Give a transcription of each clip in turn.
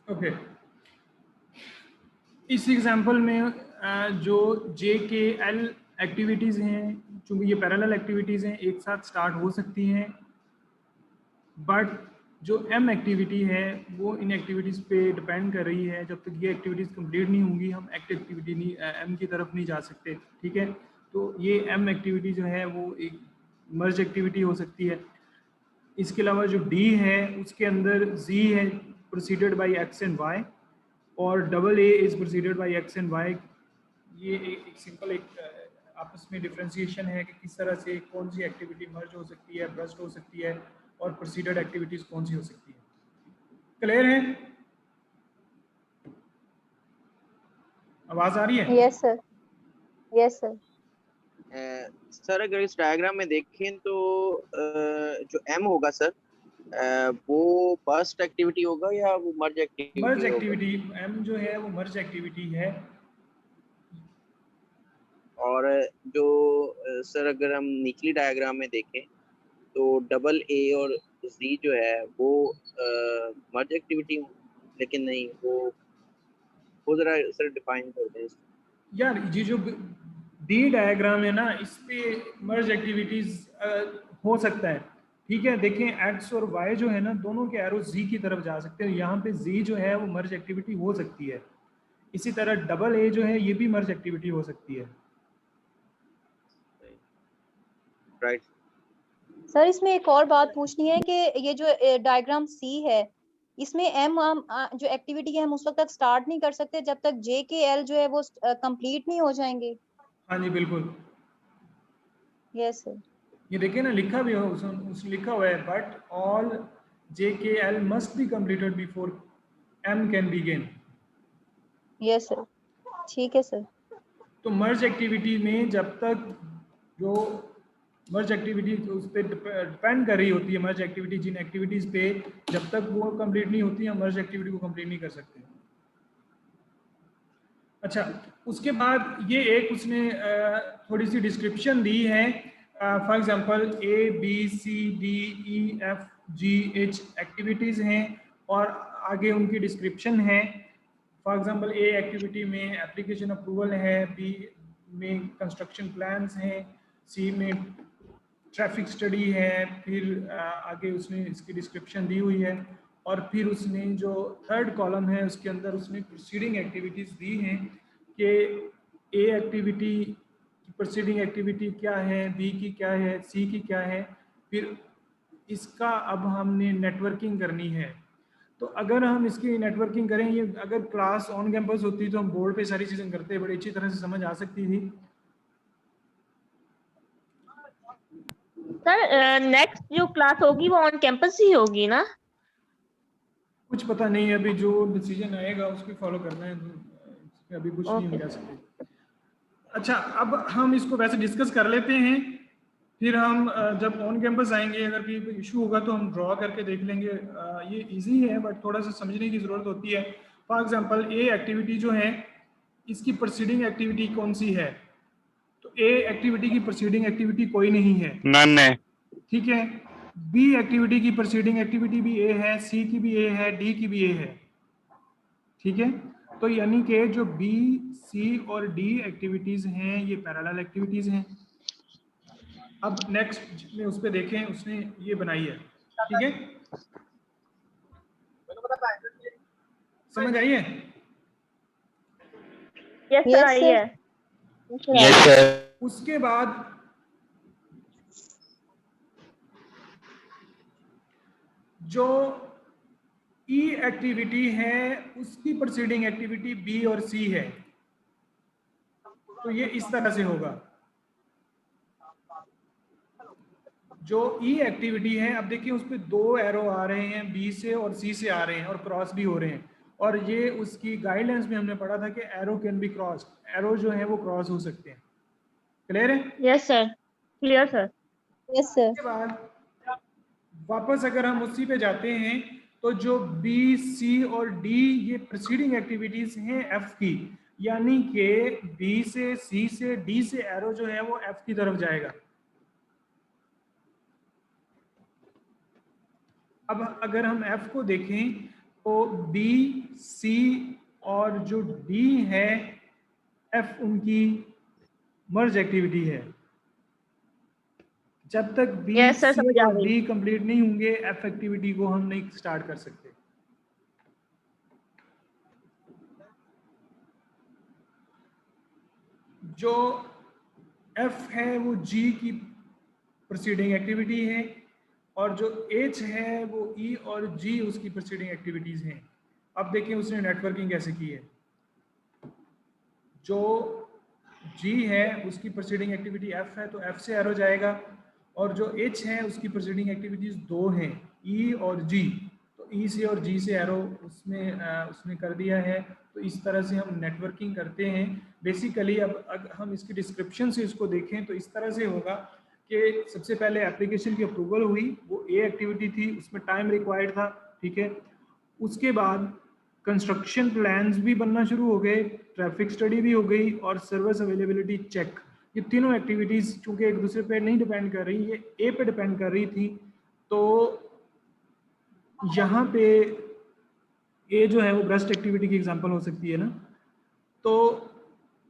Okay, इस example में जो जे के एल एक्टिविटीज़ हैं, चूंकि ये पैरेलल एक्टिविटीज़ हैं, एक साथ स्टार्ट हो सकती हैं, बट जो एम एक्टिविटी है वो इन एक्टिविटीज़ पे डिपेंड कर रही है। जब तक ये एक्टिविटीज़ कंप्लीट नहीं होंगी हम एक्टिविटी नहीं एम की तरफ नहीं जा सकते, ठीक है। तो ये एम एक्टिविटी जो है वो एक मर्ज एक्टिविटी हो सकती है। इसके अलावा जो डी है उसके अंदर जी है preceded by X and Y, और double A is preceded by X and Y. ये एक सिंपल आपस में डिफ्रेंसिएशन है कि किस तरह से कौन सी एक्टिविटी मर्ज हो सकती है, ब्रस्ट हो सकती है, और प्रोसीडेड एक्टिविटीज कौन सी हो सकती है। क्लियर है? आवाज आ रही है? Yes sir, yes sir. Sir अगर इस डायग्राम में देखें तो जो एम होगा सर, वो बर्स्ट एक्टिविटी होगा या वो मर्ज एक्टिविटी मर्ज होगा? एक्टिविटी एम जो है वो मर्ज एक्टिविटी है। और जो सर अगर हम निचली डायग्राम में देखें तो डबल ए और जी जो है वो मर्ज एक्टिविटी, लेकिन नहीं वो जरा सर डिफाइन कर दें। यार ये जो डी डायग्राम है ना, इस पे मर्ज एक्टिविटीज हो सकता है, ठीक है। देखें एक्स और वाई जो है ना, दोनों के एरो जी की तरफ जा सकते हैं। यहाँ पे जी जो है वो मर्ज एक्टिविटी हो सकती है। इसी तरह डबल ए जो है ये भी मर्ज एक्टिविटी हो सकती है। राइट सर इसमें एक और बात पूछनी है कि ये जो डायग्राम सी है, इसमें एम जो एक्टिविटी है हम उस वक्त तक स्टार्ट नहीं कर सकते जब तक जे के एल जो है वो कंप्लीट नहीं हो जाएंगे। हाँ जी बिल्कुल। Yes sir. ये देखिए ना, लिखा भी हो उस लिखा हुआ है, but all J K L must be completed before M can begin. Yes sir, ठीक है सर। तो मर्ज एक्टिविटी में जब तक जो मर्ज एक्टिविटी उस पर डिपेंड कर रही होती है, मर्ज एक्टिविटी जिन एक्टिविटीज़ पे, जब तक वो कंप्लीट नहीं होती हम मर्ज एक्टिविटी को कंप्लीट नहीं कर सकते। अच्छा, उसके बाद ये एक उसने थोड़ी सी डिस्क्रिप्शन दी है। For example A B C D E F G H activities हैं, और आगे उनकी डिस्क्रिप्शन है। फॉर एग्जांपल ए एक्टिविटी में एप्लीकेशन अप्रूवल है, बी में कंस्ट्रक्शन प्लान्स हैं, सी में ट्रैफिक स्टडी है, फिर आगे उसने इसकी डिस्क्रिप्शन दी हुई है। और फिर उसने जो थर्ड कॉलम है उसके अंदर उसने प्रोसीडिंग एक्टिविटीज़ दी हैं कि ए एक्टिविटी की प्रोसीडिंग एक्टिविटी क्या है, बी की क्या है, सी की क्या है। फिर इसका अब हमने नेटवर्किंग करनी है। तो अगर हम इसकी नेटवर्किंग करें, ये अगर क्लास ऑन कैंपस होती तो हम बोर्ड पे सारी चीज़ें करते, बड़ी अच्छी तरह से समझ आ सकती थी। सर नेक्स्ट जो क्लास होगी वो ऑन कैंपस ही होगी ना? कुछ पता नहीं है, अभी जो डिसीजन आएगा उसको फॉलो करना है, अभी कुछ नहीं ओके कह सकते। अच्छा, अब हम इसको वैसे डिस्कस कर लेते हैं, फिर हम जब ऑन कैंपस आएंगे अगर कोई इशू होगा तो हम ड्रॉ करके देख लेंगे। ये इजी है बट थोड़ा सा समझने की ज़रूरत होती है। फॉर एग्जांपल ए एक्टिविटी जो है इसकी प्रोसीडिंग एक्टिविटी कौन सी है? तो ए एक्टिविटी की प्रोसीडिंग एक्टिविटी कोई नहीं है, नन है। ठीक है। बी एक्टिविटी की प्रोसीडिंग एक्टिविटी भी ए है, सी की भी ए है, डी की भी ए है, ठीक है। तो यानी कि जो बी सी और डी एक्टिविटीज हैं ये पैरेलल एक्टिविटीज हैं। अब नेक्स्ट में उस पर देखें, उसने ये बनाई है, ठीक है। समझ आई है? Yes sir, yes I sir. है। Yes sir. उसके बाद जो ई एक्टिविटी है उसकी प्रोसीडिंग एक्टिविटी बी और सी है, तो ये इस तरह से होगा। जो ई एक्टिविटी है, अब देखिए उस पर दो एरो आ रहे हैं, बी से और सी से आ रहे हैं, और क्रॉस भी हो रहे हैं। और ये उसकी गाइडलाइंस में हमने पढ़ा था कि arrow can be cross, arrow जो है वो क्रॉस हो सकते हैं। क्लियर है? Yes sir, clear sir. Yes sir. उसके बाद वापस अगर हम उसी पे जाते हैं तो जो बी सी और डी ये प्रीसीडिंग एक्टिविटीज हैं एफ की, यानी कि बी से सी से डी से एरो जो है वो एफ की तरफ जाएगा। अब अगर हम एफ को देखें तो बी, सी और जो डी है, एफ उनकी मर्ज एक्टिविटी है। जब तक बी, यस सर, सी समझ आ और गई। डी कंप्लीट नहीं होंगे, एफ एक्टिविटी को हम नहीं स्टार्ट कर सकते। जो एफ है वो जी की प्रोसीडिंग एक्टिविटी है, और जो एच है वो ई और जी उसकी प्रोसीडिंग एक्टिविटीज हैं। अब देखिए उसने नेटवर्किंग कैसे की है। जो जी है उसकी प्रोसीडिंग एक्टिविटी एफ है, तो एफ से एरो जाएगा, और जो एच है उसकी प्रोसीडिंग एक्टिविटीज दो हैं, ई और जी, तो ई से और जी से एरो उसने कर दिया है। तो इस तरह से हम नेटवर्किंग करते हैं बेसिकली। अब अगर हम इसकी डिस्क्रिप्शन से इसको देखें तो इस तरह से होगा कि सबसे पहले एप्लीकेशन की अप्रूवल हुई, वो ए एक्टिविटी थी, उसमें टाइम रिक्वायर्ड था, ठीक है। उसके बाद कंस्ट्रक्शन प्लान्स भी बनना शुरू हो गए, ट्रैफिक स्टडी भी हो गई, और सर्विस अवेलेबिलिटी चेक। ये तीनों एक्टिविटीज़ चूंकि एक दूसरे पे नहीं डिपेंड कर रही, ये ए पे डिपेंड कर रही थी, तो यहाँ पे ए जो है वो ब्रेस्ट एक्टिविटी की एग्जांपल हो सकती है ना। तो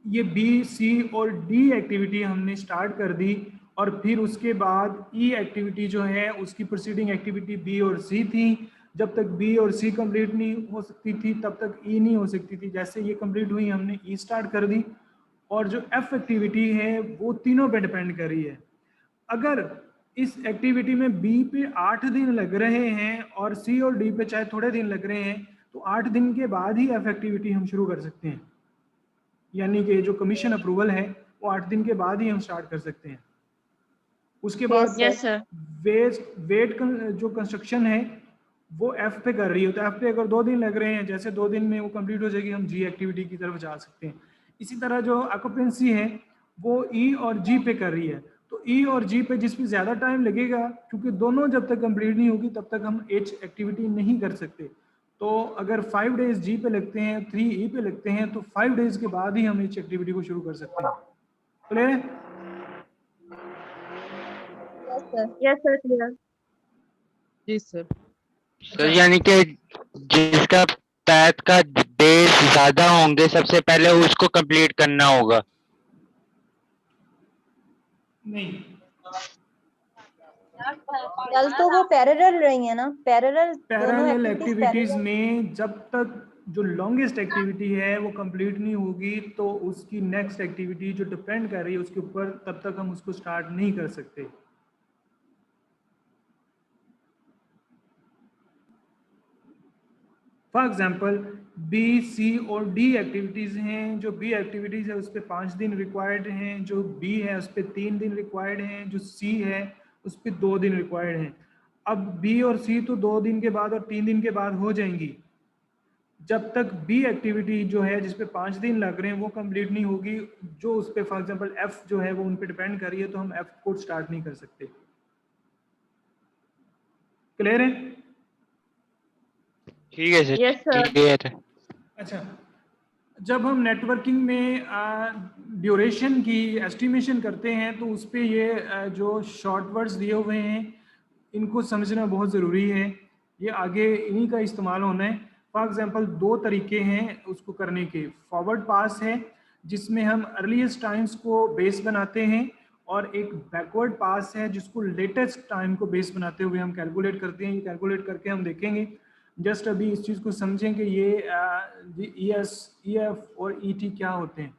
ये बी, सी और डी एक्टिविटी हमने स्टार्ट कर दी, और फिर उसके बाद ई एक्टिविटी जो है उसकी प्रोसीडिंग एक्टिविटी बी और सी थी। जब तक बी और सी कंप्लीट नहीं हो सकती थी तब तक ई नहीं हो सकती थी। जैसे ये कंप्लीट हुई हमने ई स्टार्ट कर दी, और जो एफ एक्टिविटी है वो तीनों पे डिपेंड कर रही है। अगर इस एक्टिविटी में बी पे 8 दिन लग रहे हैं और सी और डी पे चाहे थोड़े दिन लग रहे हैं, तो 8 दिन के बाद ही एफ एक्टिविटी हम शुरू कर सकते हैं। यानी कि जो कमीशन अप्रूवल है वो 8 दिन के बाद ही हम स्टार्ट कर सकते हैं। उसके बाद यस सर। वेट जो कंस्ट्रक्शन है वो एफ पे कर रही है, तो एफ पे अगर 2 दिन लग रहे हैं, जैसे 2 दिन में वो कंप्लीट हो जाएगी, हम जी एक्टिविटी की तरफ जा सकते हैं। इसी तरह जो ऑक्यूपेंसी है वो ई और जी पे कर रही है, तो ई और जी पे जिस पे ज़्यादा टाइम लगेगा, क्योंकि दोनों जब तक कंप्लीट नहीं होगी तब तक हम एच एक्टिविटी नहीं कर सकते। तो अगर 5 डेज जी पे लगते हैं, 3 ई पे लगते हैं, तो 5 डेज के बाद ही हम एच एक्टिविटी को शुरू कर सकते हैं। क्लियर है? Yes sir. Yes sir, clear. जी सर। सर यानी कि जिसका पैथ का डेज ज्यादा होंगे सबसे पहले उसको कंप्लीट करना होगा। नहीं, चल तो वो पैरेलल रही है ना, पैरेलल दोनों पैरेलल एक्टिविटीज एक्टिविटीज पैरेलल। में जब तक जो लॉन्गेस्ट एक्टिविटी है वो कंप्लीट नहीं होगी, तो उसकी नेक्स्ट एक्टिविटी जो डिपेंड कर रही है उसके ऊपर, तब तक हम उसको स्टार्ट नहीं कर सकते। फॉर एग्जाम्पल बी, सी और डी एक्टिविटीज़ हैं। जो बी एक्टिविटीज़ है उस पर 5 दिन रिक्वायर्ड हैं, जो बी है उस पर 3 दिन रिक्वायर्ड हैं, जो सी है उस पर 2 दिन रिक्वायर्ड हैं। अब बी और सी तो 2 दिन के बाद और 3 दिन के बाद हो जाएंगी। जब तक बी एक्टिविटी जो है जिस पे 5 दिन लग रहे हैं वो कंप्लीट नहीं होगी, जो उस पर फॉर एग्जाम्पल एफ जो है वो उन पर डिपेंड कर रही है, तो हम एफ को स्टार्ट नहीं कर सकते। क्लियर है? ठीक है सर, यस सर। क्लियर है। अच्छा, जब हम नेटवर्किंग में ड्यूरेशन की एस्टिमेशन करते हैं तो उस पे ये जो शॉर्ट वर्ड्स दिए हुए हैं इनको समझना बहुत ज़रूरी है। ये आगे इन्हीं का इस्तेमाल होना है। फॉर एग्जांपल 2 तरीके हैं उसको करने के। फॉरवर्ड पास है जिसमें हम अर्लीस्ट टाइम्स को बेस बनाते हैं, और एक बैकवर्ड पास है जिसको लेटेस्ट टाइम को बेस बनाते हुए हम कैलकुलेट करते हैं। ये कैलकुलेट करके हम देखेंगे। जस्ट अभी इस चीज़ को समझें कि ये ई एस, ई एफ और ई टी क्या होते हैं।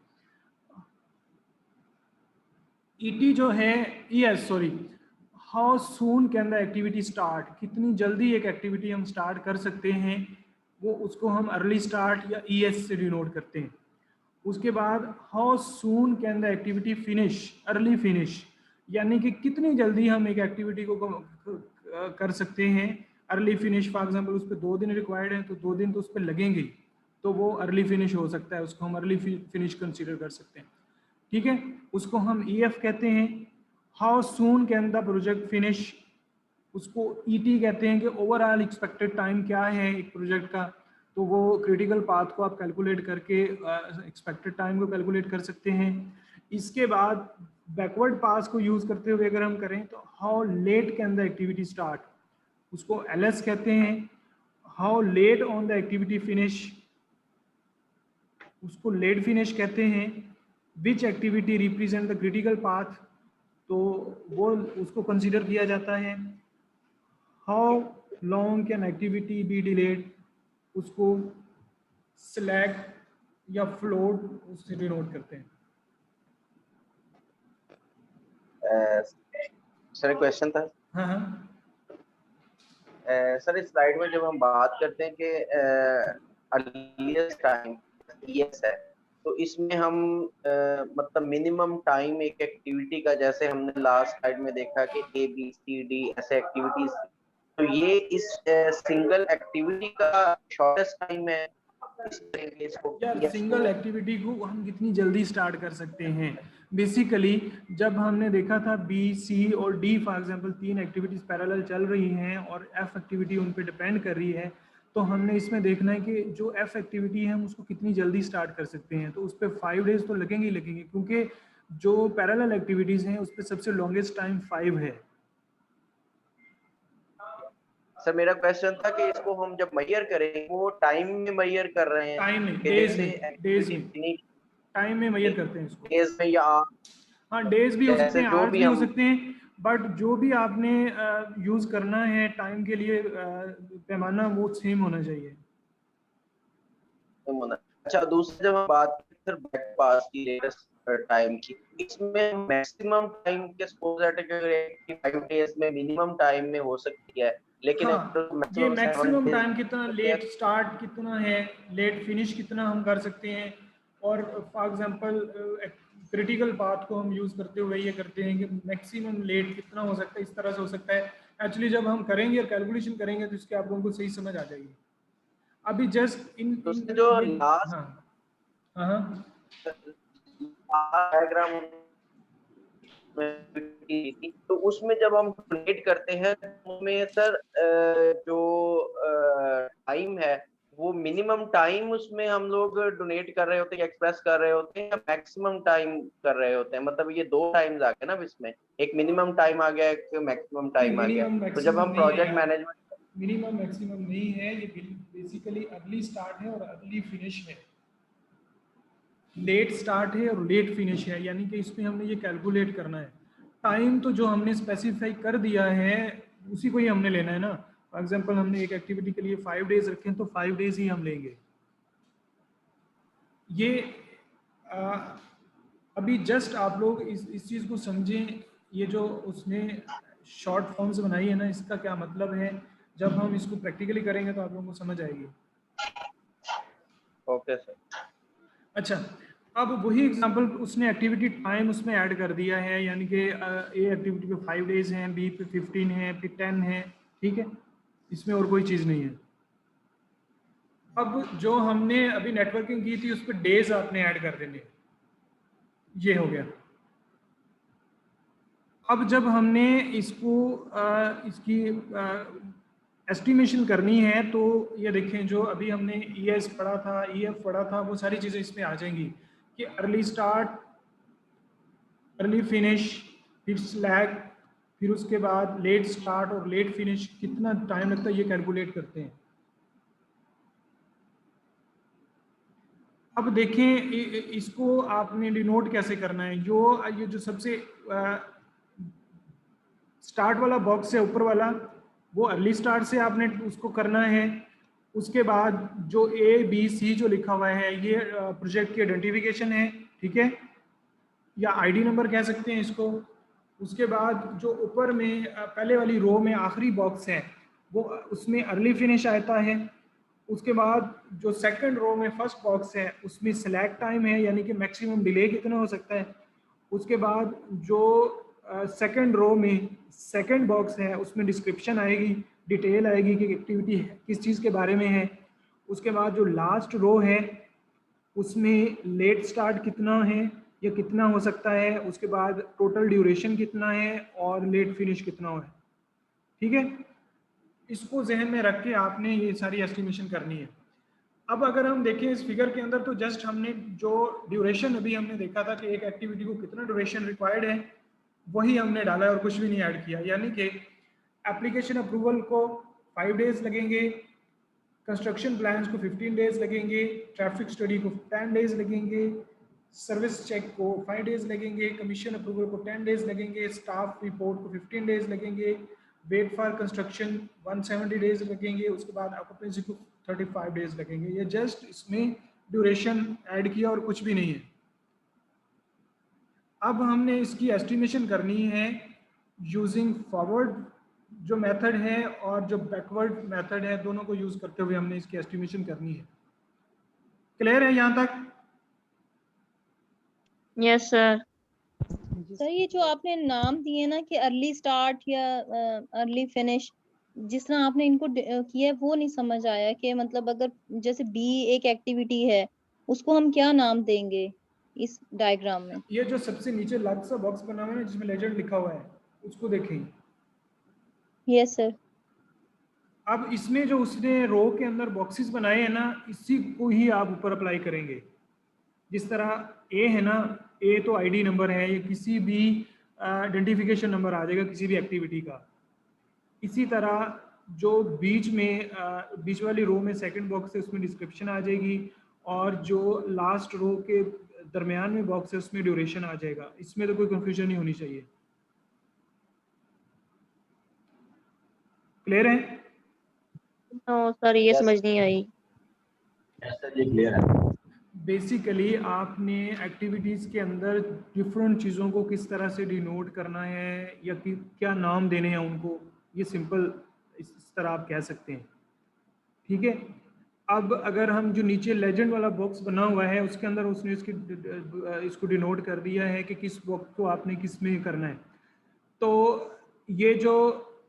ई टी जो है, E S sorry, how soon can the activity start, कितनी जल्दी एक एक्टिविटी हम स्टार्ट कर सकते हैं, वो उसको हम अर्ली स्टार्ट या ई एस से डिनोट करते हैं। उसके बाद how soon can the activity finish, early finish, यानी कि कितनी जल्दी हम एक एक्टिविटी को कर सकते हैं। अर्ली फिनिश फॉर एग्जांपल उस पर 2 दिन रिक्वायर्ड है, तो 2 दिन तो उस पर लगेंगे, तो वो अर्ली फिनिश हो सकता है, उसको हम अर्ली फिनिश कंसीडर कर सकते हैं। ठीक है, उसको हम ई एफ कहते हैं। How soon can the project finish, उसको ई टी कहते हैं कि ओवरऑल एक्सपेक्टेड टाइम क्या है एक प्रोजेक्ट का। तो वो क्रिटिकल पाथ को आप कैलकुलेट करके एक्सपेक्टेड टाइम को कैलकुलेट कर सकते हैं। इसके बाद बैकवर्ड पास को यूज़ करते हुए अगर हम करें तो how late can the activity start, उसको एल एस कहते हैं। How late on the activity finish, उसको लेट फिनिश कहते हैं। Which activity represent the critical path, तो वो उसको कंसीडर किया जाता है। How long can activity be delayed, उसको स्लैक या फ्लोट उससे डिनोट करते हैं। सर क्वेश्चन था। हाँ हाँ सर इस स्लाइड में जब हम बात करते हैं कि अर्लीस्ट टाइम ईएस है, तो इसमें हम मतलब मिनिमम टाइम एक एक्टिविटी का, जैसे हमने लास्ट स्लाइड में देखा कि ए बी सी डी ऐसे एक्टिविटीज, तो ये इस सिंगल एक्टिविटी का शॉर्टेस्ट टाइम है। इस तरीके इसको यार, सिंगल एक्टिविटी को हम कितनी जल्दी स्टार्ट कर सकते हैं। बेसिकली जब हमने देखा था बी सी और D for example 3 activities parallel चल रही हैं और एफ एक्टिविटी उन पे डिपेंड कर रही है, तो हमने इसमें देखना है कि जो एफ एक्टिविटी है हम उसको कितनी जल्दी स्टार्ट कर सकते हैं। तो उस पर 5 डेज तो लगेंगे ही लगेंगे, क्योंकि जो पैरेलल एक्टिविटीज हैं उस पर सबसे लॉन्गेस्ट टाइम 5 है। सर मेरा क्वेश्चन था कि इसको हम जब मेजर करें वो टाइम में मेजर कर रहे हैं, टाइम में, कि डेज जैसे में, डेज में, टाइम में मेजर करते हैं इसको। डेज में या हाँ, डेज भी हो सकते जैसे हैं, जो आवर्स भी भी हो हम सकते हैं, बट जो भी आपने यूज करना है टाइम के लिए पैमाना वो सेम होना चाहिए। अच्छा, दूसरा जब हम बात करते हैं बैक पास की लेटेस्ट टाइम की, इसमें मैक्सिमम टाइम के सपोज दैट 5 डेज में मिनिमम टाइम में हो सकती है, लेकिन हाँ, ये मैक्सिमम 7 मैक्सिमम डेज टाइम कितना, लेट स्टार्ट कितना है, लेट फिनिश कितना हम कर सकते हैं। और फॉर एग्जांपल क्रिटिकल पाथ को हम यूज करते हुए ये करते हैं कि मैक्सिमम लेट कितना हो सकता है, इस तरह से हो सकता है। एक्चुअली जब हम करेंगे और कैलकुलेशन करेंगे तो इसके आप लोगों को सही समझ आ जाएगी। अभी जस्ट इन तो उससे जो ये, लास्ट हाँ हाँ डायग्राम तो उसमें जब हम डोनेट करते हैं तो उसमें सर जो टाइम है वो मिनिमम टाइम उसमें हम लोग डोनेट कर रहे होते हैं, एक्सप्रेस कर रहे होते हैं, या मैक्सिमम टाइम कर रहे होते हैं। मतलब ये 2 टाइम्स आ गए ना इसमें, एक मिनिमम टाइम आ गया, एक मैक्सिमम टाइम आ गया। मिनिमम तो जब मैक्सिमम हम नहीं है प्रोजेक्ट यार, मैनेजमेंट, मिनिमम मैक्सिमम नहीं है, ये बेसिकली अर्ली स्टार्ट है और अर्ली फिनिश है, लेट स्टार्ट है और लेट फिनिश है, यानी कि इसमें हमने ये कैलकुलेट करना है। टाइम तो जो हमने स्पेसिफाई कर दिया है उसी को ही हमने लेना है ना। फॉर एग्जांपल हमने एक एक्टिविटी के लिए 5 डेज रखे हैं तो 5 डेज ही हम लेंगे। ये अभी जस्ट आप लोग इस चीज़ को समझें, ये जो उसने शॉर्ट फॉर्म्स बनाई है ना, इसका क्या मतलब है। जब हम इसको प्रैक्टिकली करेंगे तो आप लोगों को समझ आएगी। Okay sir. अच्छा, अब वही एग्जांपल उसने एक्टिविटी टाइम उसमें ऐड कर दिया है, यानी कि ए एक्टिविटी पे 5 डेज हैं, बी पे 15 है, फिर 10 है, ठीक है, इसमें और कोई चीज़ नहीं है। अब जो हमने अभी नेटवर्किंग की थी उस पर डेज आपने ऐड कर देने, ये हो गया। अब जब हमने इसको इसकी एस्टिमेशन करनी है तो ये देखें, जो अभी हमने ES पढ़ा था, EF पढ़ा था, वो सारी चीज़ें इसमें आ जाएंगी कि अर्ली स्टार्ट, अर्ली फिनिश, फिर स्लैक, फिर उसके बाद लेट स्टार्ट और लेट फिनिश, कितना टाइम लगता है ये कैलकुलेट करते हैं। अब देखें इसको आपने डिनोट कैसे करना है। ये जो सबसे स्टार्ट वाला बॉक्स है ऊपर वाला, वो अर्ली स्टार्ट से आपने उसको करना है। उसके बाद जो ABC जो लिखा हुआ है ये प्रोजेक्ट की आइडेंटिफिकेशन है, ठीक है, या ID नंबर कह सकते हैं इसको। उसके बाद जो ऊपर में पहले वाली रो में आखिरी बॉक्स है वो उसमें अर्ली फिनिश आता है। उसके बाद जो सेकंड रो में फर्स्ट बॉक्स है उसमें सिलेक्ट टाइम है, यानी कि मैक्सिमम डिले कितना हो सकता है। उसके बाद जो सेकंड रो में सेकंड बॉक्स है उसमें डिस्क्रिप्शन आएगी, डिटेल आएगी कि एक्टिविटी किस चीज़ के बारे में है। उसके बाद जो लास्ट रो है उसमें लेट स्टार्ट कितना है या कितना हो सकता है, उसके बाद टोटल ड्यूरेशन कितना है और लेट फिनिश कितना है, ठीक है। इसको जहन में रख के आपने ये सारी एस्टिमेशन करनी है। अब अगर हम देखें इस फिगर के अंदर तो जस्ट हमने जो ड्यूरेशन अभी हमने देखा था कि एक एक्टिविटी को कितना ड्यूरेशन रिक्वायर्ड है वही हमने डाला है और कुछ भी नहीं ऐड किया, यानी कि एप्लीकेशन अप्रूवल को 5 डेज लगेंगे, कंस्ट्रक्शन प्लान्स को 15 डेज लगेंगे, ट्रैफिक स्टडी को 10 डेज लगेंगे, सर्विस चेक को 5 डेज लगेंगे, कमीशन अप्रूवल को 10 डेज लगेंगे, स्टाफ रिपोर्ट को 15 डेज लगेंगे, वेट फॉर कंस्ट्रक्शन 170 डेज लगेंगे, उसके बाद ऑक्यूपेंसी को 35 डेज लगेंगे। ये जस्ट इसमें ड्यूरेशन ऐड किया और कुछ भी नहीं है। अब हमने इसकी एस्टिमेशन करनी है यूजिंग फॉरवर्ड जो मेथड है और जो बैकवर्ड मेथड है, दोनों को यूज करते हुए हमने इसकी एस्टिमेशन करनी है। क्लियर है यहाँ तक? Yes sir. सर ये जो आपने नाम दिए ना कि अर्ली स्टार्ट या अर्ली फिनिश, जिस तरह आपने इनको किया है वो नहीं समझ आया कि मतलब अगर जैसे बी एक एक्टिविटी है उसको हम क्या नाम देंगे इस डायग्राम में? ये जो सबसे नीचे लार्ज सा बॉक्स बना हुआ है जिसमें लेजेंड लिखा हुआ है उसको देखें। Yes sir. अब इसमें जो उसने रो के अंदर बॉक्सेस बनाए हैं ना, इसी को ही आप ऊपर अप्लाई करेंगे। जिस तरह ए है ना, ए तो आईडी नंबर है, ये किसी भी आइडेंटिफिकेशन नंबर आ जाएगा किसी भी एक्टिविटी का। इसी तरह जो बीच में बीच वाली रो में सेकंड बॉक्स है उसमें डिस्क्रिप्शन आ जाएगी, और जो लास्ट रो के दरमियान में बॉक्स है उसमें ड्यूरेशन आ जाएगा। इसमें तो कोई कंफ्यूजन नहीं होनी चाहिए। क्लियर है? नो सर, ये समझ नहीं आई। बेसिकली आपने एक्टिविटीज़ के अंदर डिफरेंट चीज़ों को किस तरह से डिनोट करना है या कि क्या नाम देने हैं उनको, ये सिंपल इस तरह आप कह सकते हैं। ठीक है। अब अगर हम जो नीचे लेजेंड वाला बॉक्स बना हुआ है उसके अंदर उसने इसको डिनोट कर दिया है कि किस बॉक्स को आपने किस में करना है। तो ये जो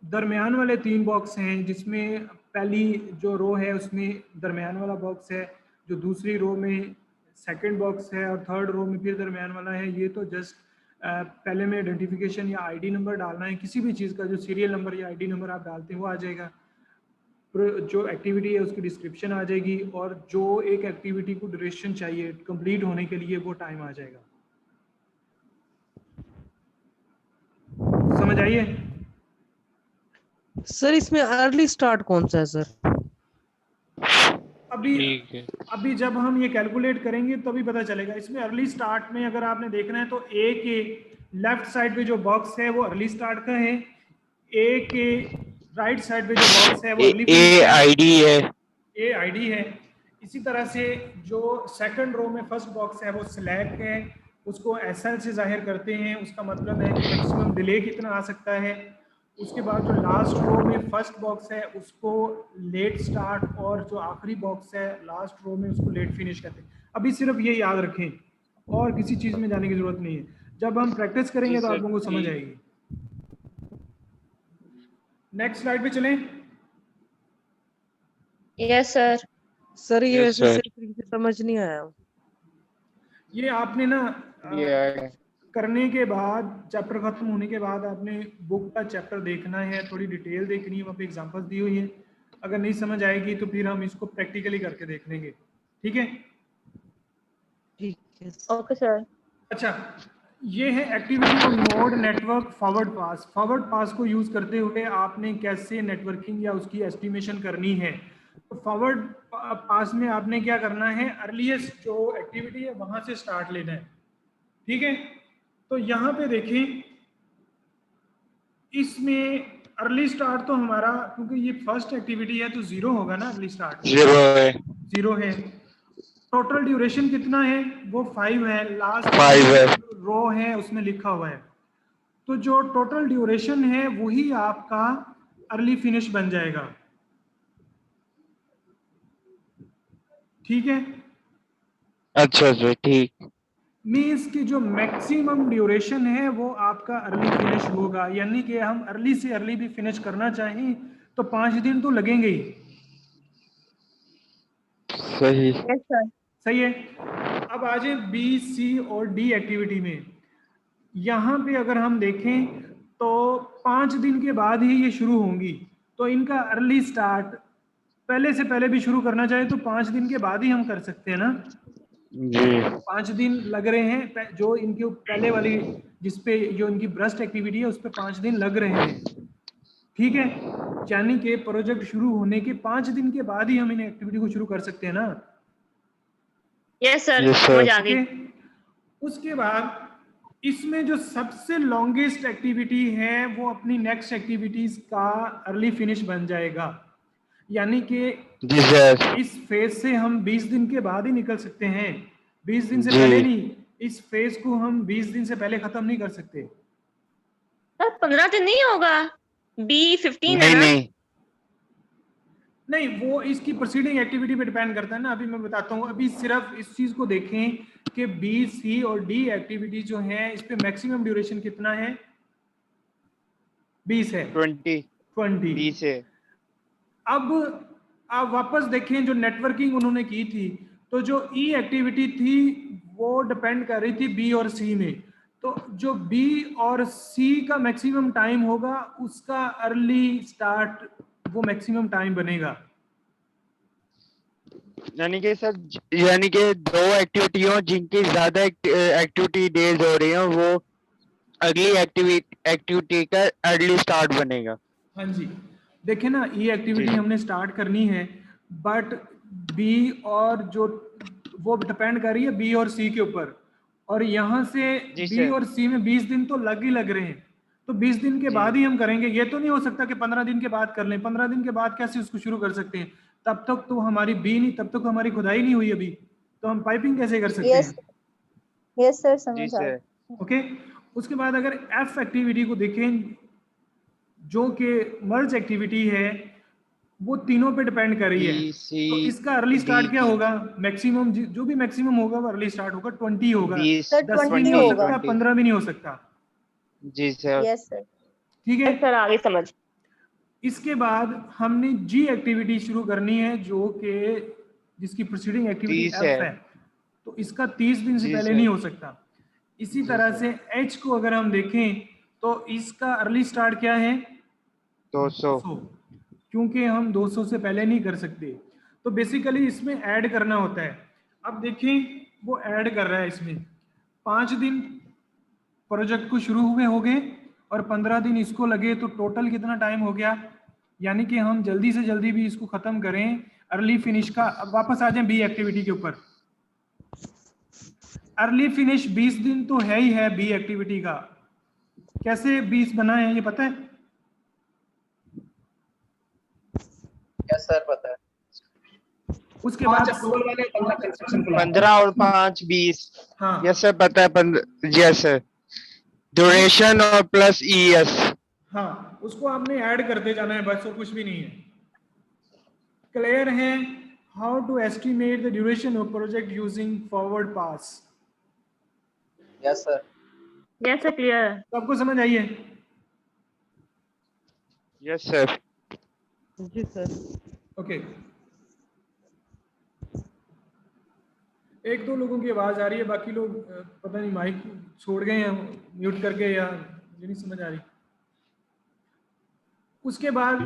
दरमियान वाले 3 बॉक्स हैं, जिसमें पहली जो रो है उसमें दरमियान वाला बॉक्स है, जो दूसरी रो में सेकंड बॉक्स है, और थर्ड रो में फिर दरमियान वाला है। ये तो जस्ट पहले में आइडेंटिफिकेशन या आईडी नंबर डालना है, किसी भी चीज़ का जो सीरियल नंबर या आईडी नंबर आप डालते हैं वो आ जाएगा। जो एक्टिविटी है उसकी डिस्क्रिप्शन आ जाएगी, और जो एक एक्टिविटी को ड्यूरेशन चाहिए कंप्लीट होने के लिए वो टाइम आ जाएगा। समझ आइए? सर इसमें अर्ली स्टार्ट कौन सा है सर? अभी जब हम ये कैलकुलेट करेंगे तभी पता चलेगा। इसमें अर्ली स्टार्ट में अगर आपने देखना है तो ए के लेफ्ट साइड पे जो बॉक्स है वो अर्ली स्टार्ट का है, ए के राइट साइड पे जो बॉक्स है वो अर्ली ए आईडी है, ए आईडी है। इसी तरह से जो सेकंड रो में फर्स्ट बॉक्स है वो स्लैक है, उसको एसएल से जाहिर करते हैं, उसका मतलब है कि मैक्सिमम डिले कितना आ सकता है। उसके बाद जो लास्ट रो में फर्स्ट बॉक्स है उसको लेट स्टार्ट, और जो आखिरी बॉक्स है लास्ट रो में उसको लेट फिनिश कहते हैं। अभी सिर्फ ये याद रखें और किसी चीज़ में जाने की ज़रूरत नहीं है। जब हम प्रैक्टिस करेंगे तो आप लोगों को समझ आएगी। नेक्स्ट स्लाइड पे चलें। Yes sir. सर ये वैसे सही से समझ नहीं आया। ये आपने ना करने के बाद, चैप्टर खत्म होने के बाद आपने बुक का चैप्टर देखना है, थोड़ी डिटेल देखनी है, वहाँ पे एग्जांपल्स दी हुई है। अगर नहीं समझ आएगी तो फिर हम इसको प्रैक्टिकली करके देख लेंगे। ठीक है? ठीक है। Okay sir. अच्छा, ये है activity on node network forward pass. Forward pass को यूज करते हुए आपने कैसे नेटवर्किंग या उसकी एस्टिमेशन करनी है। तो फॉरवर्ड पास में आपने क्या करना है, अर्लीस्ट जो एक्टिविटी है वहां से स्टार्ट लेना है। ठीक है? तो यहाँ पे देखें, इसमें अर्ली स्टार्ट तो हमारा, क्योंकि ये फर्स्ट एक्टिविटी है तो 0 होगा ना, अर्ली स्टार्ट 0 है। टोटल ड्यूरेशन कितना है, वो 5 है। लास्ट 5 है, रो है उसमें लिखा हुआ है। तो जो टोटल ड्यूरेशन है वही आपका अर्ली फिनिश बन जाएगा। ठीक है? अच्छा ठीक। मीन्स की जो मैक्सिमम ड्यूरेशन है वो आपका अर्ली फिनिश होगा, यानी कि हम अर्ली से अर्ली भी फिनिश करना चाहें तो 5 दिन तो लगेंगे ही। सही। Yes sir. सही है। अब आ जाए बी, सी और डी एक्टिविटी में। यहाँ पे अगर हम देखें तो 5 दिन के बाद ही ये शुरू होंगी, तो इनका अर्ली स्टार्ट पहले से पहले भी शुरू करना चाहे तो 5 दिन के बाद ही हम कर सकते हैं ना जी। 5 दिन लग रहे हैं जो इनके पहले वाली जिसपे जो इनकी ब्रस्ट एक्टिविटी है उस पर 5 दिन लग रहे हैं। ठीक है? यानी कि प्रोजेक्ट शुरू होने के 5 दिन के बाद ही हम इन एक्टिविटी को शुरू कर सकते हैं ना। Yes sir, Yes, sir. समझ आ गई। ओके, उसके बाद इसमें जो सबसे लॉन्गेस्ट एक्टिविटी है वो अपनी नेक्स्ट एक्टिविटीज का अर्ली फिनिश बन जाएगा। यानी कि जी सर। इस फेज से हम 20 दिन के बाद ही निकल सकते हैं, 20 दिन से जी। पहले नहीं। इस फेज को हम 20 दिन से पहले खत्म नहीं कर सकते। सर 15 दिन नहीं होगा, B15 है नहीं ना? नहीं, नहीं, वो इसकी प्रोसीडिंग एक्टिविटी पे डिपेंड करता है ना। अभी मैं बताता हूँ, अभी सिर्फ इस चीज को देखें कि बी, सी और डी एक्टिविटी जो है इस पे मैक्सिमम ड्यूरेशन कितना है? 20 है। 20 20 है। अब आप वापस देखें जो नेटवर्किंग उन्होंने की थी, तो जो ई एक्टिविटी थी वो डिपेंड कर रही थी बी और सी में। तो जो बी और सी का मैक्सिमम टाइम होगा उसका अर्ली स्टार्ट वो मैक्सिमम टाइम बनेगा। यानी कि सर, यानी कि 2 एक्टिविटी हो जिनकी ज्यादा एक्टिविटी डेज हो रही हैं, वो अगली एक्टिविटी का अर्ली स्टार्ट बनेगा। हाँ जी, देखे ना, ई एक्टिविटी जी। हमने स्टार्ट करनी है, बट बी और जो वो डिपेंड कर रही है बी और सी के ऊपर, और यहाँ से जी बी सर। और सी में 20 दिन तो लग ही लग रहे हैं। तो 20 दिन के जी। बाद ही हम करेंगे, ये तो नहीं हो सकता कि 15 दिन के बाद कर लें। 15 दिन के बाद कैसे उसको शुरू कर सकते हैं? तब तक तो हमारी बी नहीं, तब तक हमारी खुदाई नहीं हुई अभी, तो हम पाइपिंग कैसे कर सकते यस हैं? यस सर, जी समझ आ सर। ओके, उसके बाद अगर एफ एक्टिविटी को देखें जो कि मर्ज एक्टिविटी है, वो तीनों पे डिपेंड कर रही है। बी सी तो इसका अर्ली डी स्टार्ट क्या ई। होगा? मैक्सिमम जो भी मैक्सिमम होगा वो अर्ली स्टार्ट होगा 20 होगा। 20 सर 10 भी 20 नहीं हो होगा। सकता, 15 भी नहीं हो सकता। जी सर। Yes sir. ठीक यस है, सर, आगे समझ। इसके बाद हमने जी एक्टिविटी शुरू करनी है जो कि जिसकी प्रोसीडिंग एक्टिविटी 30 एफ है। है। तो इसका 30 दिन से जी पहले सर। नहीं हो सकता। इसी जी तरह सर। से एच को अगर हम देखें तो इसका अर्ली स्टार्ट क्या है? 200। 200, क्योंकि हम 200 से पहले नहीं कर सकते। तो बेसिकली इसमें ऐड करना होता है। अब देखें वो ऐड कर रहा है इसमें 5 दिन प्रोजेक्ट को शुरू हुए हो गए और 15 दिन इसको लगे, तो टोटल कितना टाइम हो गया? यानी कि हम जल्दी से जल्दी भी इसको खत्म करें अर्ली फिनिश का। अब वापस आ जाएं बी एक्टिविटी के ऊपर। अर्ली फिनिश 20 दिन तो है ही है बी एक्टिविटी का। कैसे 20 बना है ये पता है? यस सर, पता है। उसके बाद 15 और 5 20। हाँ यस सर, पता है। 15। Yes sir. ड्यूरेशन और प्लस ES। हाँ, उसको आपने ऐड करते जाना है बस, और कुछ भी नहीं है। क्लियर है? How to estimate the duration of project using forward pass? Yes sir. Yes sir, clear. सबको समझ आई है? Yes sir. जी सर। ओके, एक दो लोगों की आवाज आ रही है, बाकी लोग पता नहीं माइक छोड़ गए हैं म्यूट करके, या मुझे नहीं समझ आ रही। उसके बाद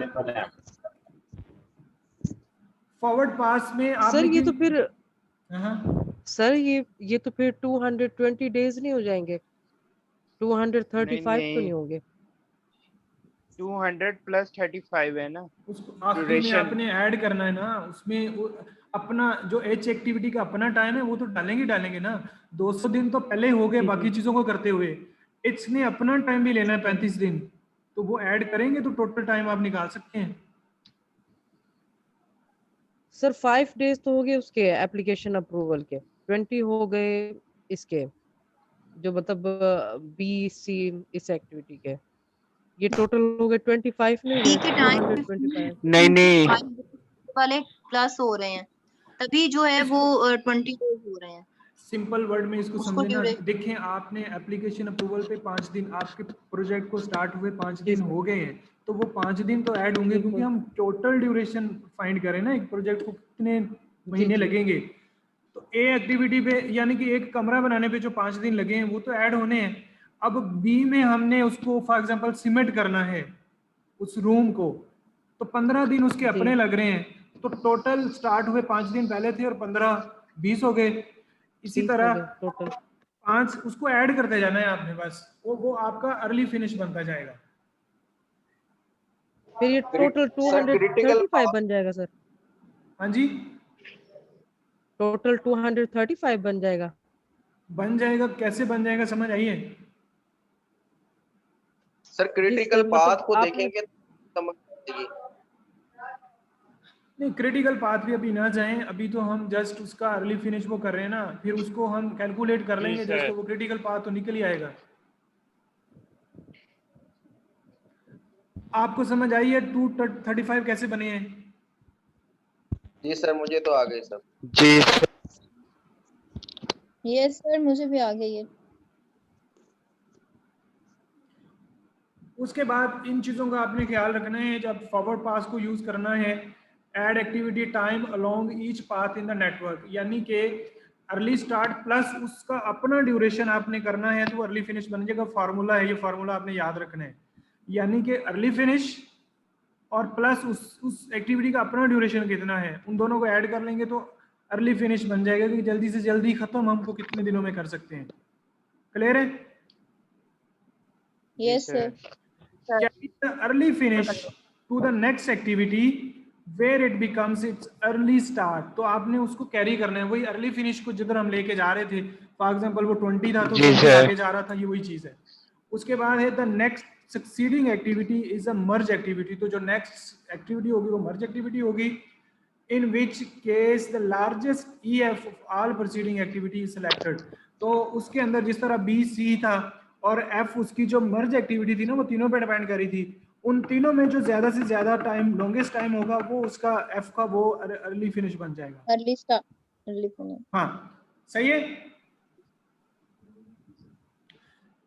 फॉरवर्ड पास में आप सर ये तो फिर हाँ सर ये तो फिर 220 डेज नहीं हो जाएंगे? 235 तो नहीं होंगे? 200 प्लस 35 है ना उसको आखिरी में ड्यूरेशन। आपने ऐड करना है ना उसमें। वो अपना जो एच एक्टिविटी का अपना टाइम है वो तो डालेंगे ना। 200 दिन तो पहले हो गए बाकी चीजों को करते हुए, एच ने अपना टाइम भी लेना है 35 दिन, तो वो ऐड करेंगे तो टोटल टाइम आप निकाल सकते हैं। सर 5 डेज तो हो गए उसके एप्लीकेशन अप्रूवल के, 20 हो गए इसके, जो मतलब BC इस एक्टिविटी के, ये टोटल हो गए 25 नहीं बी हुए? के टाइम 225। नहीं वाले प्लस हो रहे हैं, तभी जो है वो 20 डेज हो रहे हैं। सिंपल वर्ड में इसको उसको समझे ना। ड्यूरेशन देखें, आपने एप्लीकेशन अप्रूवल पे 5 दिन, आपके प्रोजेक्ट को स्टार्ट हुए 5 जी दिन सर। हो गए हैं, तो वो 5 दिन तो ऐड होंगे, क्योंकि बिल्कुल। हम टोटल ड्यूरेशन फाइंड करें ना एक प्रोजेक्ट को कितने जी महीने जी। लगेंगे। तो ए एक्टिविटी पे यानी कि एक कमरा बनाने पे जो 5 दिन लगे हैं वो तो ऐड होने हैं। अब बी में हमने उसको फॉर एग्जांपल सीमेंट करना है उस रूम को, तो 15 दिन उसके जी अपने लग रहे हैं। तो टोटल स्टार्ट हुए 5 दिन पहले थे और 15 20 हो गए। इसी 20 हो तरह गए टोटल। 5 उसको ऐड करते जाना है आपने, बस वो आपका अर्ली फिनिश बनता जाएगा। फिर ये टोटल critical 235 बन जाएगा सर, हाँ जी, टोटल 235 बन जाएगा। बन जाएगा। कैसे बन जाएगा, समझ आइए? सर क्रिटिकल मतलब पाथ को आपने देखेंगे तो समझ आएगी। नहीं, क्रिटिकल पाथ भी अभी ना जाएं, अभी तो हम जस्ट उसका अर्ली फिनिश वो कर रहे हैं ना, फिर उसको हम कैलकुलेट कर लेंगे जस्ट, तो वो क्रिटिकल पाथ तो निकल ही आएगा। आपको समझ आई है 235 कैसे बने हैं? जी सर मुझे तो आ गए सब। जी सर। यस सर, मुझे भी आ गई है। उसके बाद इन चीज़ों का आपने ख्याल रखना है जब फॉरवर्ड पास को यूज़ करना है। Add activity time along each path in the network, यानी कि अर्ली स्टार्ट प्लस उसका अपना ड्यूरेशन आपने करना है तो अर्ली फिनिश बन जाएगा। फार्मूला है ये, फार्मूला आपने याद रखना है, यानी कि अर्ली फिनिश और प्लस उस एक्टिविटी का अपना ड्यूरेशन कितना है, उन दोनों को ऐड कर लेंगे तो अर्ली फिनिश बन जाएगा कि जल्दी से जल्दी खत्म हमको कितने दिनों में कर सकते हैं। क्लियर है? Yes sir. carry the early finish to the next activity where it becomes its early start। तो आपने उसको कैरी करना है, वही अर्ली फिनिश को जिधर हम लेके जा रहे थे। फॉर एग्जांपल वो 20 था तो 20 आगे जा रहा था, ये वही चीज है। उसके बाद है the next succeeding activity is a merge activity. तो जो नेक्स्ट एक्टिविटी होगी वो मर्ज एक्टिविटी होगी, in which case the largest EF of all preceding activity is selected। तो उसके अंदर जिस तरह B C था और F उसकी जो मर्ज एक्टिविटी थी ना वो तीनों पे डिपेंड करी थी, उन तीनों में जो ज्यादा से ज्यादा टाइम लॉन्गेस्ट टाइम होगा वो उसका F का वो अर्ली फिनिश बन जाएगा। Early start, early finish. हाँ सही है।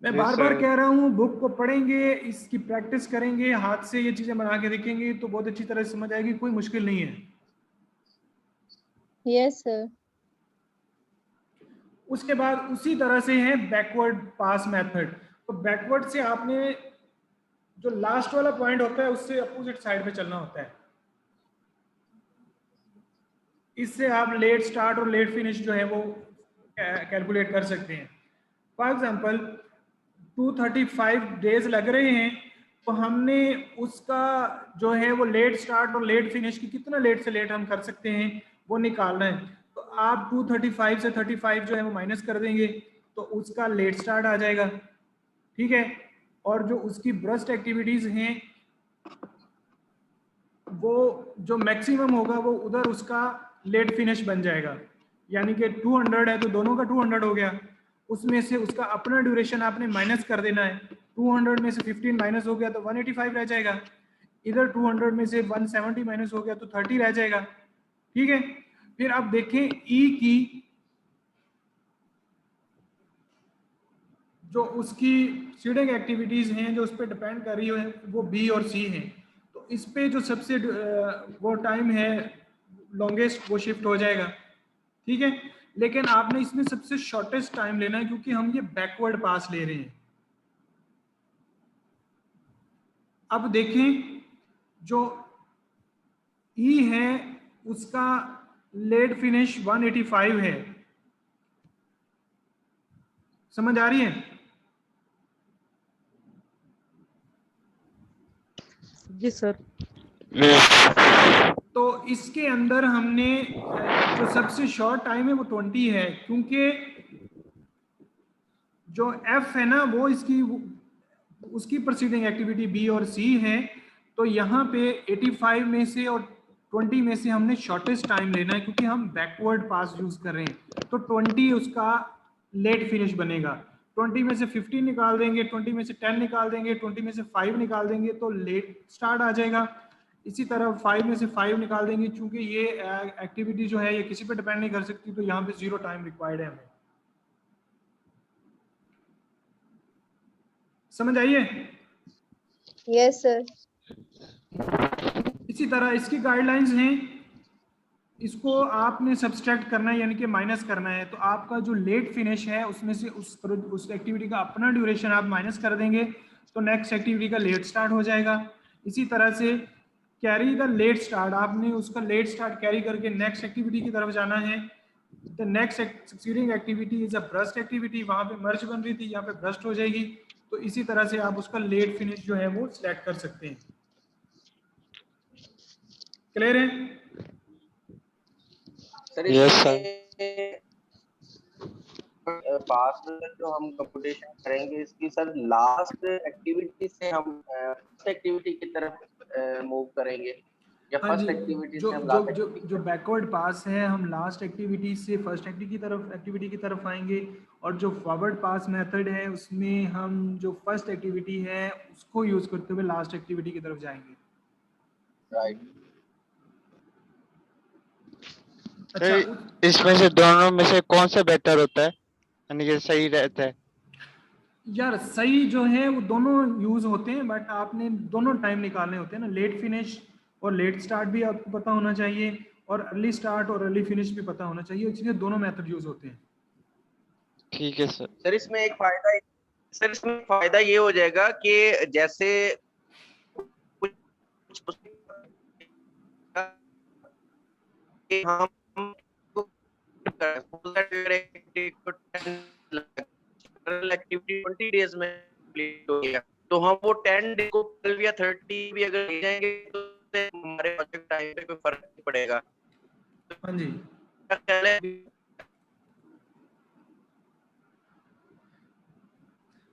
मैं बार बार कह रहा हूँ, बुक को पढ़ेंगे, इसकी प्रैक्टिस करेंगे, हाथ से ये चीजें बना के देखेंगे तो बहुत अच्छी तरह से समझ आएगी, कोई मुश्किल नहीं है। Yes sir. उसके बाद उसी तरह से है बैकवर्ड पास मेथड। तो बैकवर्ड से आपने जो लास्ट वाला पॉइंट होता है उससे अपोजिट साइड पे चलना होता है। इससे आप लेट स्टार्ट और लेट फिनिश जो है वो कैलकुलेट कर सकते हैं। फॉर एग्जांपल 235 डेज लग रहे हैं तो हमने उसका जो है वो लेट स्टार्ट और लेट फिनिश की कितना लेट से लेट हम कर सकते हैं वो निकालना है। तो आप 235 से 35 जो है वो माइनस कर देंगे तो उसका लेट स्टार्ट आ जाएगा, ठीक है। और जो उसकी ब्रस्ट एक्टिविटीज हैं वो जो मैक्सिमम होगा वो उधर उसका लेट फिनिश बन जाएगा, यानी कि 200 है तो दोनों का 200 हो गया, उसमें से उसका अपना ड्यूरेशन आपने माइनस कर देना है। 200 में से 15 माइनस हो गया तो 185 रह जाएगा, इधर 200 में से 170 माइनस हो गया तो 30 रह जाएगा, ठीक है। फिर आप देखें ई की जो उसकी सीडिंग एक्टिविटीज हैं जो उस पर डिपेंड कर रही है वो बी और सी हैं, तो इस पे जो सबसे वो टाइम है लॉन्गेस्ट वो शिफ्ट हो जाएगा, ठीक है। लेकिन आपने इसमें सबसे शॉर्टेस्ट टाइम लेना है क्योंकि हम ये बैकवर्ड पास ले रहे हैं। अब देखें जो ई है उसका लेट फिनिश 185 है, समझ आ रही है? जी सर। तो इसके अंदर हमने जो सबसे शॉर्ट टाइम है वो 20 है, क्योंकि जो एफ है ना वो इसकी उसकी प्रोसीडिंग एक्टिविटी बी और सी है, तो यहाँ पे 85 में से और 20 में से हमने शॉर्टेस्ट टाइम लेना है क्योंकि हम बैकवर्ड पास यूज कर रहे हैं। तो 20 उसका लेट फिनिश बनेगा, 20 में से 15 निकाल देंगे, 20 में से 10 निकाल देंगे, 20 में से 5 निकाल देंगे तो लेट स्टार्ट आ जाएगा। इसी तरह 5 में से 5 निकाल देंगे, चूंकि ये एक्टिविटी जो है ये किसी पे डिपेंड नहीं कर सकती तो यहाँ पे 0 टाइम रिक्वायर्ड है हमें। समझ आइए? Yes sir. इसी तरह इसकी गाइडलाइंस हैं, इसको आपने सब्सट्रैक्ट करना है यानी कि माइनस करना है। तो आपका जो लेट फिनिश है उसमें से उस एक्टिविटी का अपना ड्यूरेशन आप माइनस कर देंगे तो नेक्स्ट एक्टिविटी का लेट स्टार्ट हो जाएगा। इसी तरह से कैरी द लेट स्टार्ट, आपने उसका लेट स्टार्ट कैरी करके नेक्स्ट एक्टिविटी की तरफ जाना है। The next succeeding activity is a burst activity, वहां पे मर्ज बन रही थी यहाँ पे ब्रस्ट हो जाएगी। तो इसी तरह से आप उसका लेट फिनिश जो है वो सिलेक्ट कर सकते हैं। क्लियर है? सर Yes, इसमें पास जो हम कंप्यूटेशन करेंगे इसकी सर लास्ट एक्टिविटी से हम फर्स्ट एक्टिविटी की तरफ मूव करेंगे या हाँ जी, फर्स्ट एक्टिविटी जो से हम जो लास्ट जो एक्टिविटी जो बैकवर्ड पास है हम लास्ट एक्टिविटी से फर्स्ट एक्टिविटी की तरफ आएंगे, और जो फॉरवर्ड पास मेथड है उसमें हम जो फर्स्ट एक्टिविटी है उसको यूज करते हुए लास्ट एक्टिविटी की तरफ जाएंगे। राइट। अच्छा, इसमें से दोनों में से कौन सा बेहतर होता है, यानी कि सही रहता है? यार सही जो है वो दोनों यूज होते हैं, बट आपने दोनों टाइम निकालने होते हैं ना, लेट फिनिश और लेट स्टार्ट भी आपको पता होना चाहिए, और अर्ली स्टार्ट और अर्ली फिनिश भी पता होना चाहिए, इसलिए दोनों मेथड यूज होते हैं। ठीक है सर। सर इसमें एक फायदा ये हो जाएगा कि जैसे हम एक्टिविटी 20 डेज में कंप्लीट हो गया, तो हम वो 10 डे को 12 या 30 भी अगर ले जाएंगे तो हमारे प्रोजेक्ट टाइम पे कोई फर्क नहीं पड़ेगा। हाँ जी, ख्याल है?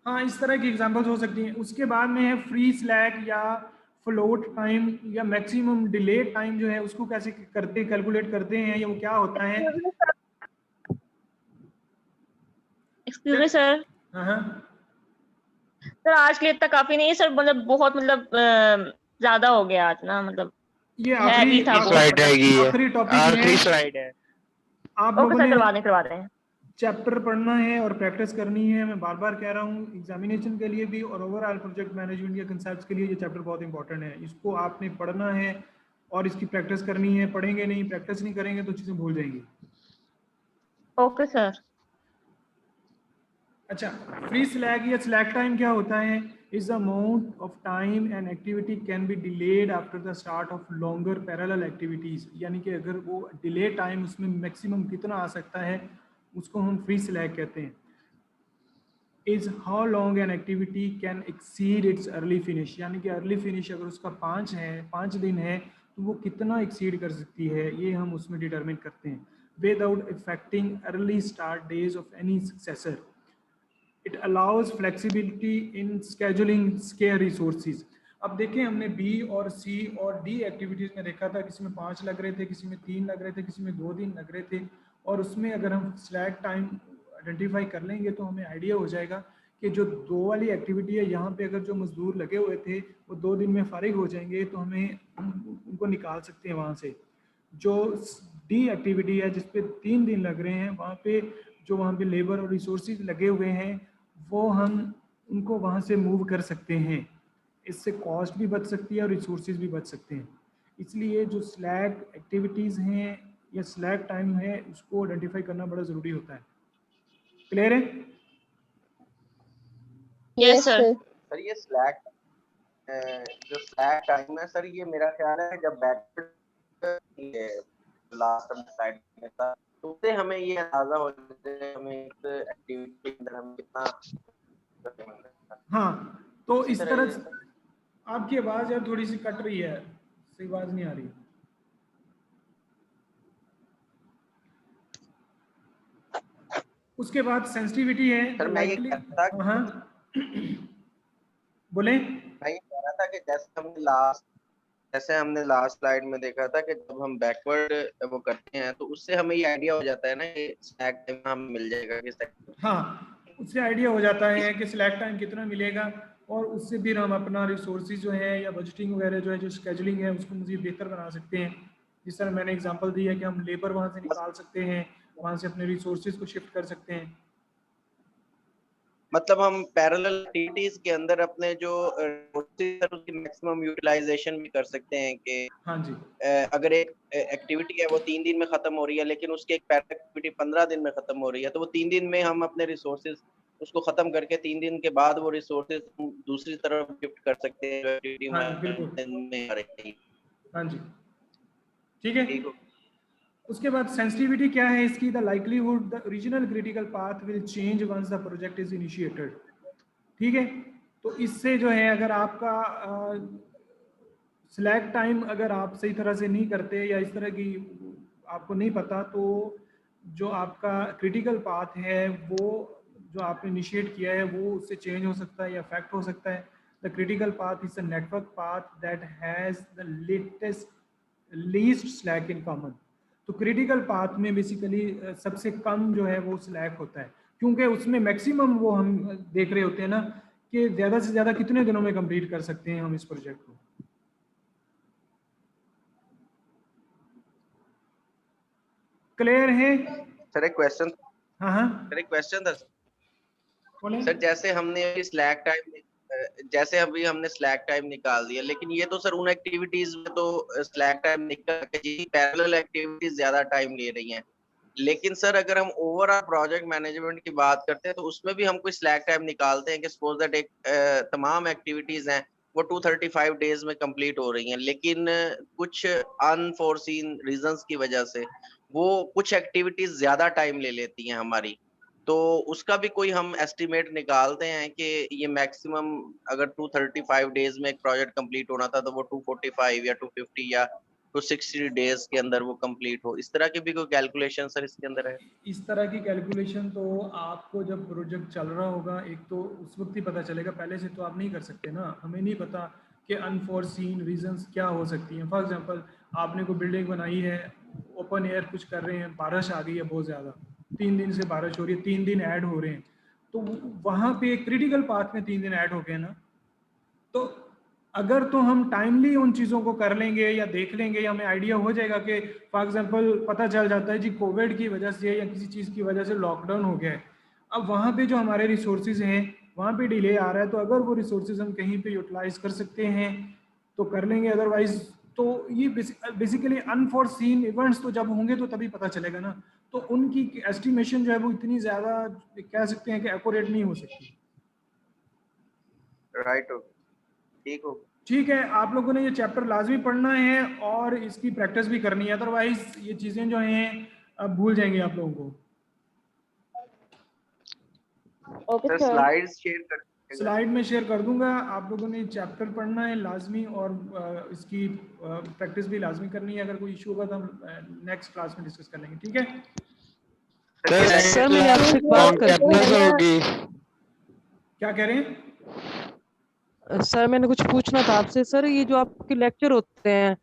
हाँ इस तरह की एग्जांपल्स हो सकती हैं। उसके बाद में है फ्री स्लैक या फ्लोट टाइम या मैक्सिमम डिले टाइम, जो है उसको कैसे कैलकुलेट करते हैं, या वो क्या होता है? Excuse me sir. हाँ हाँ, सर आज के लिए इतना काफी नहीं है सर, मतलब बहुत मतलब ज्यादा हो गया आज ना, मतलब ये हैवी था बहुत। स्लाइड रहेगी ये, आखिरी टॉपिक आखिरी है। स्लाइड है। आप ओके लोगों सर, ने करवा दें। चैप्टर पढ़ना है और प्रैक्टिस करनी है। मैं बार बार कह रहा हूँ, एग्जामिनेशन के लिए भी और ओवरऑल प्रोजेक्ट मैनेजमेंट के कंसेप्ट्स के लिए ये चैप्टर बहुत इंपॉर्टेंट है। इसको आपने पढ़ना है और इसकी प्रैक्टिस करनी है। पढ़ेंगे नहीं, प्रैक्टिस नहीं करेंगे तो चीज़ें भूल जाएंगी। Okay sir. अच्छा, फ्री स्लैक या स्लैक टाइम क्या होता है? Is the amount of time and activity can be delayed after the start of longer parallel activities, यानी कि अगर वो डिले टाइम उसमें मैक्सिमम कितना आ सकता है उसको हम फ्री स्लैक कहते हैं। Is how long an activity can exceed it's early finish, यानी कि अर्ली फिनिश अगर उसका 5 दिन है तो वो कितना एक्सीड कर सकती है, ये हम उसमें डिटरमिन करते हैं without affecting early start days of any successor. It allows flexibility in scheduling scarce resources. अब देखें, हमने बी और सी और डी एक्टिविटीज में देखा था, किसी में 5 लग रहे थे, किसी में 3 लग रहे थे, किसी में 2 दिन लग रहे थे, और उसमें अगर हम स्लैक टाइम आइडेंटिफाई कर लेंगे तो हमें आइडिया हो जाएगा कि जो 2 वाली एक्टिविटी है यहाँ पे अगर जो मजदूर लगे हुए थे वो 2 दिन में फारिग हो जाएंगे, तो हमें उनको निकाल सकते हैं वहाँ से। जो डी एक्टिविटी है जिसपे 3 दिन लग रहे हैं, वहाँ पे जो वहाँ पे लेबर और रिसोर्सेज लगे हुए हैं वो हम उनको वहाँ से मूव कर सकते हैं। इससे कॉस्ट भी बच सकती है और रिसोर्सेज भी बच सकते हैं। इसलिए जो स्लैक एक्टिविटीज़ हैं या स्लैक टाइम है उसको आइडेंटिफाई करना बड़ा ज़रूरी होता है। क्लियर है? Yes sir. सर ये स्लैक जो स्लैक टाइम है सर, ये मेरा ख्याल है जब बैक लास्ट स्लाइड में था तो उससे हमें ये अंदाजा हो जाता है हमें इस एक्टिविटी के अंदर हम कितना। हाँ, तो इसी इस तरह से आपकी आवाज़ यार थोड़ी सी कट रही है, सही आवाज़ नहीं आ रही। उसके बाद सेंसिटिविटी है। सर मैं ये कह रहा था, हाँ बोले। मैं ये कह रहा था कि जैसे हमने लास्ट स्लाइड में देखा था कि जब हम बैकवर्ड वो करते हैं तो उससे हमें ये आइडिया हो जाता है ना कि स्लैक टाइम हमें मिल जाएगा कि हाँ, उससे आइडिया हो जाता है कि स्लैक टाइम कितना मिलेगा, और उससे फिर हम अपना रिसोर्सेज जो है या बजटिंग वगैरह जो है, जो शेड्यूलिंग है उसको मज़ीद बेहतर बना सकते हैं। जिस तरह मैंने एग्जांपल दी है कि हम लेबर वहाँ से निकाल सकते हैं, वहाँ से अपने रिसोर्सेज को शिफ्ट कर सकते हैं। मतलब हम पैरेलल एक्टिविटीज के अंदर अपने जो उसकी मैक्सिमम यूटिलाइजेशन भी कर सकते हैं कि हाँ जी, अगर एक एक्टिविटी है वो 3 दिन में खत्म हो रही है लेकिन उसकी एक पैरेलल एक्टिविटी 15 दिन में खत्म हो रही है, तो वो 3 दिन में हम अपने रिसोर्सेज उसको खत्म करके 3 दिन के बाद वो रिसोर्सेज दूसरी तरफ शिफ्ट कर सकते हैं जो एक्टिविटी हाँ जी, बिल्कुल, में आ रही है। हाँ जी, ठीक है। उसके बाद सेंसिटिविटी क्या है इसकी? The likelihood the original critical path will change once the project is initiated. ठीक है, तो इससे जो है अगर आपका सिलेक्ट टाइम अगर आप सही तरह से नहीं करते या इस तरह की आपको नहीं पता, तो जो आपका क्रिटिकल पाथ है वो जो आपने इनिशिएट किया है वो उससे चेंज हो सकता है या अफेक्ट हो सकता है। The critical path is a network path that has the least slack in common. तो क्रिटिकल पाथ में बेसिकली सबसे कम जो है वो स्लैक होता है, क्योंकि उसमें मैक्सिमम वो हम देख रहे होते हैं ना कि ज़्यादा से ज़्यादा कितने दिनों में कंप्लीट कर सकते हैं हम इस प्रोजेक्ट को। क्लियर है? सर एक क्वेश्चन, हाँ हाँ सर एक क्वेश्चन था बोले। सर। जैसे हमने अभी स्लैक टाइम, जैसे अभी हमने स्लैक टाइम निकाल दिया, लेकिन ये तो सर उन एक्टिविटीज में तो स्लैक टाइम निकल के जी पैरेलल एक्टिविटीज ज्यादा टाइम ले रही हैं। लेकिन सर अगर हम ओवरऑल प्रोजेक्ट मैनेजमेंट की बात करते हैं तो उसमें भी हम कोई स्लैक टाइम निकालते हैं कि सपोज दैट एक तमाम एक्टिविटीज हैं वो 235 डेज में कंप्लीट हो रही हैं, लेकिन कुछ अनफोर्सीन रीजंस की वजह से वो कुछ एक्टिविटीज ज्यादा टाइम ले लेती हैं हमारी, तो उसका भी कोई हम एस्टिमेट निकालते हैं कि ये मैक्सिमम अगर 235 डेज में एक प्रोजेक्ट कंप्लीट होना था तो वो 245 या 250 या 260 डेज के अंदर वो कंप्लीट हो, इस तरह की भी कोई कैलकुलेशन सर इसके अंदर है? इस तरह की कैलकुलेशन तो आपको जब प्रोजेक्ट चल रहा होगा एक तो उस वक्त ही पता चलेगा, पहले से तो आप नहीं कर सकते ना। हमें नहीं पता कि अनफोर्सीन रीजंस क्या हो सकती हैं। फॉर एग्जांपल आपने कोई बिल्डिंग बनाई है, ओपन एयर कुछ कर रहे हैं, बारिश आ गई है बहुत ज़्यादा, 3 दिन से बारिश हो रही है, 3 दिन ऐड हो रहे हैं, तो वहाँ पे क्रिटिकल पाथ में 3 दिन ऐड हो गए ना। तो अगर तो हम टाइमली उन चीज़ों को कर लेंगे या देख लेंगे या हमें आइडिया हो जाएगा कि फॉर एग्जांपल पता चल जाता है जी कोविड की वजह से या किसी चीज़ की वजह से लॉकडाउन हो गया है, अब वहाँ पे जो हमारे रिसोर्सेज हैं वहाँ पे डिले आ रहा है, तो अगर वो रिसोर्सेज हम कहीं पे यूटिलाइज कर सकते हैं तो कर लेंगे, अदरवाइज तो ये बेसिकली अनफोर्सीन इवेंट्स तो जब होंगे तो तभी पता चलेगा ना। तो उनकी एस्टिमेशन जो है वो इतनी ज़्यादा कह सकते हैं कि एक्यूरेट नहीं हो सकती। राइट, ठीक हो। ठीक है, आप लोगों ने ये चैप्टर लाजमी पढ़ना है और इसकी प्रैक्टिस भी करनी है, अदरवाइज ये चीज़ें जो हैं अब भूल जाएंगे आप लोगों को। Okay sir sir. Slides share कर दीजिएगा। स्लाइड में शेयर कर दूंगा, आप लोगों ने चैप्टर पढ़ना है लाजमी और इसकी प्रैक्टिस भी लाजमी करनी है। अगर कोई इशू होगा तो हम नेक्स्ट क्लास में डिस्कस कर लेंगे, ठीक है? सर मैंने आपसे एक बात करनी है। होगी। क्या कह रहे हैं? सर मैंने कुछ पूछना था आपसे। सर ये जो आपके लेक्चर होते हैं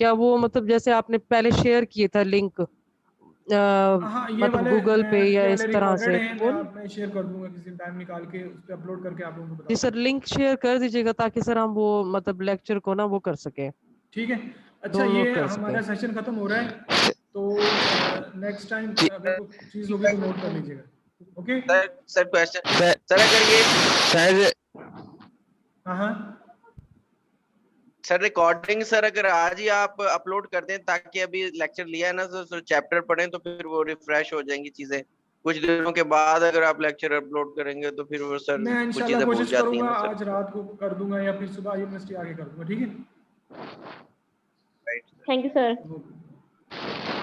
क्या वो मतलब जैसे आपने पहले शेयर किए था लिंक हाँ, ये मतलब वाले गूगल पे या ये इस वाले तरह से रिकॉर्डेड हैं, वो मैं शेयर कर दूंगा किसी टाइम निकाल के, उस पर अपलोड करके आप लोगों को जी बताऊंगा। सर लिंक शेयर कर दीजिएगा ताकि सर हम वो मतलब लेक्चर को ना वो कर सके, ठीक है। अच्छा, डाउनलोड ये कर हमारा सके। सेशन खत्म हो रहा है, तो नेक्स्ट टाइम अगर कोई चीज़ होगी तो नोट कर लीजिएगा। Okay? Sir question sir sir अगर ये सर हाँ हाँ सर रिकॉर्डिंग सर अगर आज ही आप अपलोड कर दें ताकि अभी लेक्चर लिया है ना तो चैप्टर पढ़ें तो फिर वो रिफ्रेश हो जाएंगी चीजें। कुछ दिनों के बाद अगर आप लेक्चर अपलोड करेंगे तो फिर वो सर मैं कुछ इंशाल्लाह चीजें भूल कोशिश जाती हैं करूंगा ना सर। आज रात को कर दूंगा या फिर सुबह यूनिवर्सिटी आके कर दूंगा, ठीक है? Right. Thank you sir. Okay.